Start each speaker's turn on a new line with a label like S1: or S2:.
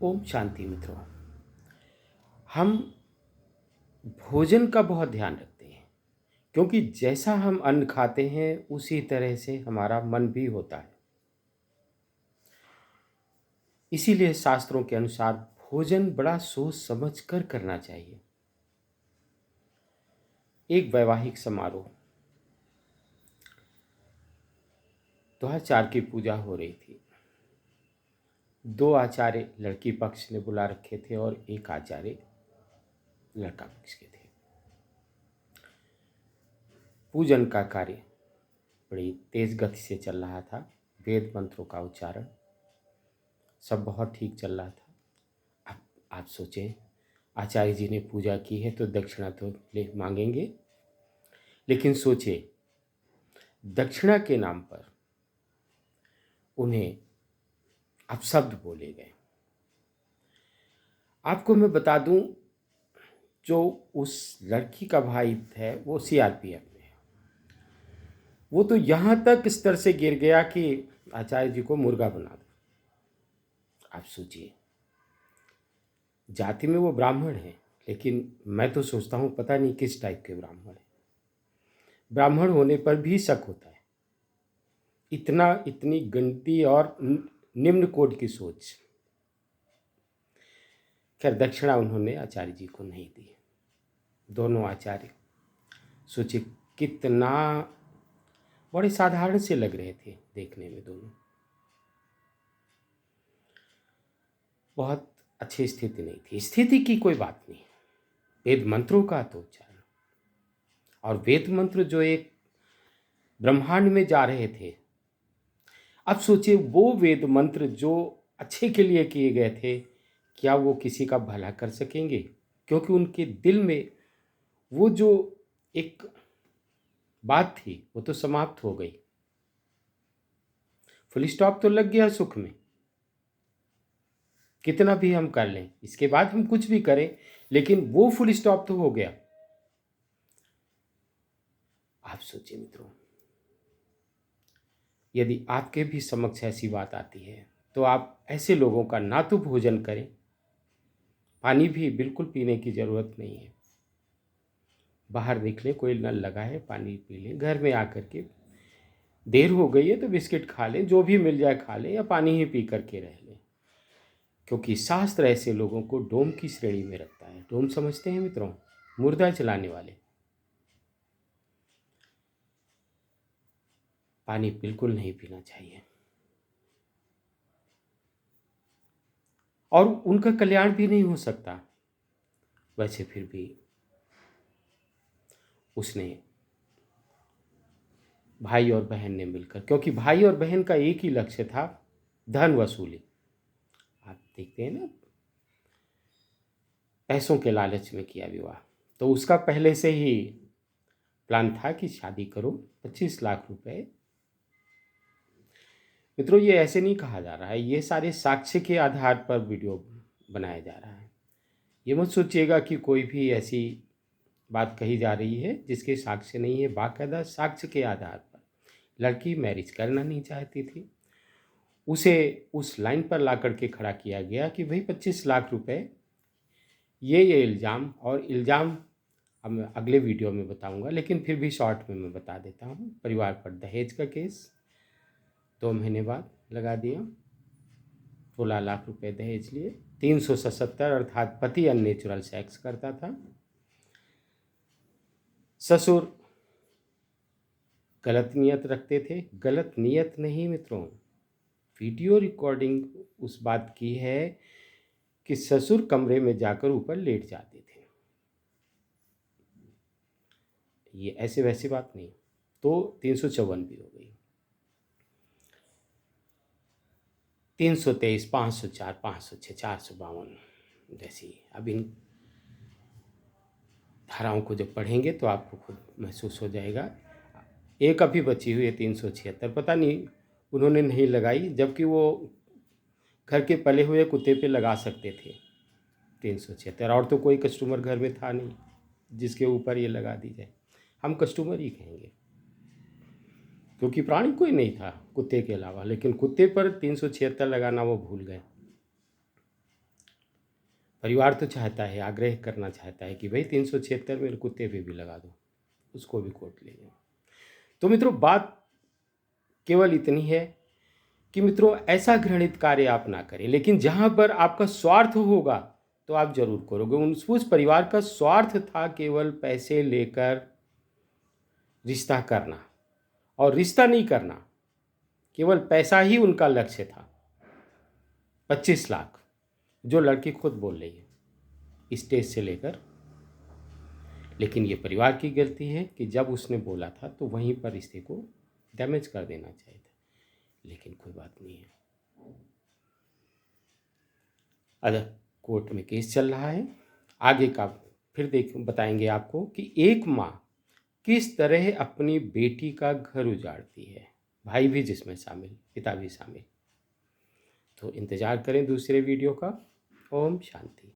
S1: ओम शांति मित्रों। हम भोजन का बहुत ध्यान रखते हैं क्योंकि जैसा हम अन्न खाते हैं उसी तरह से हमारा मन भी होता है। इसीलिए शास्त्रों के अनुसार भोजन बड़ा सोच समझ कर करना चाहिए। एक वैवाहिक समारोह द्वाचार की पूजा हो रही थी। दो आचार्य लड़की पक्ष ने बुला रखे थे और एक आचार्य लड़का पक्ष के थे। पूजन का कार्य बड़ी तेज गति से चल रहा था। वेद मंत्रों का उच्चारण सब बहुत ठीक चल रहा था। अब आप सोचें, आचार्य जी ने पूजा की है तो दक्षिणा तो ले मांगेंगे, लेकिन सोचिए दक्षिणा के नाम पर उन्हें अपशब्द बोले गए। आपको मैं बता दूं, जो उस लड़की का भाई है वो सीआरपीएफ में है। वो तो यहाँ तक स्तर से गिर गया कि आचार्य जी को मुर्गा बना दो। आप सोचिए, जाति में वो ब्राह्मण है, लेकिन मैं तो सोचता हूँ पता नहीं किस टाइप के ब्राह्मण है। ब्राह्मण होने पर भी शक होता है। इतनी गंदी और निम्न कोटि की सोच। खैर, दक्षिणा उन्होंने आचार्य जी को नहीं दी। दोनों आचार्य सोचिए कितना बड़े साधारण से लग रहे थे देखने में। दोनों बहुत अच्छी स्थिति नहीं थी। स्थिति की कोई बात नहीं, वेद मंत्रों का तो उच्चारण, और वेद मंत्र जो एक ब्रह्मांड में जा रहे थे। अब सोचिए वो वेद मंत्र जो अच्छे के लिए किए गए थे, क्या वो किसी का भला कर सकेंगे? क्योंकि उनके दिल में वो जो एक बात थी वो तो समाप्त हो गई। फुल स्टॉप तो लग गया सुख में। कितना भी हम कर लें, इसके बाद हम कुछ भी करें, लेकिन वो फुल स्टॉप तो हो गया। आप सोचिए मित्रों, यदि आपके भी समक्ष ऐसी बात आती है तो आप ऐसे लोगों का ना तो भोजन करें, पानी भी बिल्कुल पीने की ज़रूरत नहीं है। बाहर निकलें, कोई नल लगा है पानी पी लें। घर में आकर के देर हो गई है तो बिस्किट खा लें, जो भी मिल जाए खा लें, या पानी ही पी करके रह लें। क्योंकि शास्त्र ऐसे लोगों को डोम की श्रेणी में रखता है। डोम समझते हैं मित्रों? मुर्दा चलाने वाले। पानी बिल्कुल नहीं पीना चाहिए, और उनका कल्याण भी नहीं हो सकता। वैसे फिर भी उसने, भाई और बहन ने मिलकर, क्योंकि भाई और बहन का एक ही लक्ष्य था, धन वसूली। आप देखते हैं ना, पैसों के लालच में किया विवाह। तो उसका पहले से ही प्लान था कि शादी करो, 25 लाख रुपए। मित्रों, ये ऐसे नहीं कहा जा रहा है, ये सारे साक्ष्य के आधार पर वीडियो बनाया जा रहा है। ये मत सोचिएगा कि कोई भी ऐसी बात कही जा रही है जिसके साक्ष्य नहीं है। बाकायदा साक्ष्य के आधार पर लड़की मैरिज करना नहीं चाहती थी, उसे उस लाइन पर ला करके खड़ा किया गया कि भाई 25 लाख रुपए। ये इल्ज़ाम, और इल्ज़ाम अब मैं अगले वीडियो में बताऊंगा, लेकिन फिर भी शॉर्ट में मैं बता देता हूँ। परिवार पर दहेज का केस 2 महीने बाद लगा दिया। 16 लाख रुपए दहेज लिए। 377 अर्थात पति अननेचुरल सेक्स करता था। ससुर गलत नियत रखते थे। गलत नियत नहीं मित्रों, वीडियो रिकॉर्डिंग उस बात की है कि ससुर कमरे में जाकर ऊपर लेट जाते थे। ये ऐसे वैसी बात नहीं। तो 354 भी हो गई, 323, 504, 506, 452 जैसी। अब इन धाराओं को जब पढ़ेंगे तो आपको खुद महसूस हो जाएगा। एक अभी बची हुई है 376, पता नहीं उन्होंने नहीं लगाई, जबकि वो घर के पले हुए कुत्ते पे लगा सकते थे 376। और तो कोई कस्टमर घर में था नहीं जिसके ऊपर ये लगा दी जाए। हम कस्टमर ही कहेंगे, क्योंकि प्राणी कोई नहीं था कुत्ते के अलावा। लेकिन कुत्ते पर 376 लगाना वो भूल गए। परिवार तो चाहता है, आग्रह करना चाहता है कि भाई 376 मेरे कुत्ते पे भी लगा दो, उसको भी कोर्ट ले जाओ। तो मित्रों, बात केवल इतनी है कि मित्रों, ऐसा घृणित कार्य आप ना करें, लेकिन जहाँ पर आपका स्वार्थ होगा तो आप जरूर करोगे। उस परिवार का स्वार्थ था केवल पैसे लेकर रिश्ता करना, और रिश्ता नहीं करना, केवल पैसा ही उनका लक्ष्य था। 25 लाख, जो लड़की खुद बोल रही है स्टेज से लेकर। लेकिन ये परिवार की गलती है कि जब उसने बोला था तो वहीं पर रिश्ते को डैमेज कर देना चाहिए था, लेकिन कोई बात नहीं है। अगर कोर्ट में केस चल रहा है, आगे का फिर बताएंगे आपको कि एक माँ किस तरह अपनी बेटी का घर उजाड़ती है, भाई भी जिसमें शामिल, पिता भी शामिल। तो इंतज़ार करें दूसरे वीडियो का। ओम शांति।